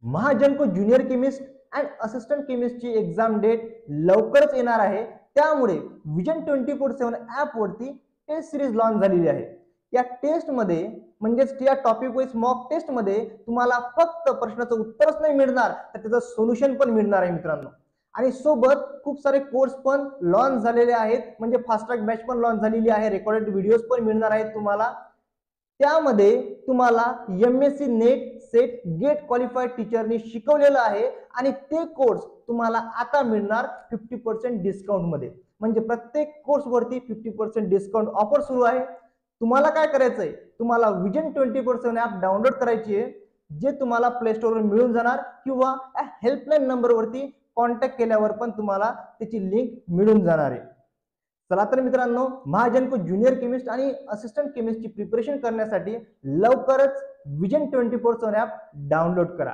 Mahagenco junior chemist and assistant केमिस्टची exam date लवकरच येणार आहे। त्यामुळे विजन 24/7 ऍप वरती टेस्ट सिरीज लॉन्च झालेली आहे। या टेस्ट मध्ये म्हणजेच या टॉपिक वाईज मॉक टेस्ट मध्ये तुम्हाला फक्त प्रश्नाचं उत्तरच नाही मिळणार तर त्याचं सोल्युशन पण मिळणार आहे मित्रांनो। आणि सोबत खूप सारे कोर्स पण लॉन्च झालेले आहेत, म्हणजे फास्ट ट्रॅक बॅच पण लॉन्च झालेली आहे, रेकॉर्डेड व्हिडिओज पण मिळणार आहेत तुम्हाला। त्यामध्ये तुम्हाला MSc NET SET GATE qualified टीचरनी शिकवलेलं आहे आणि ते कोर्स तुम्हाला आता मिळणार 50% डिस्काउंट मध्ये। म्हणजे प्रत्येक कोर्स वरती 50% डिस्काउंट ऑफर सुरू आहे। तुम्हाला काय करायचंय, तुम्हाला विजन 24/7 ऍप डाउनलोड करायची आहे, जे तुम्हाला प्ले स्टोर वर मिळून जाणार किंवा हेल्पलाईन नंबर वरती कॉन्टॅक्ट केल्यावर पण तुम्हाला त्याची लिंक मिळून जाणार आहे। चला तर मित्रांनो, महाजनको ज्युनियर केमिस्ट आणि असिस्टंट केमिस्टची प्रिपरेशन करण्यासाठी लवकरच विजन 24/7 ऍप डाउनलोड करा।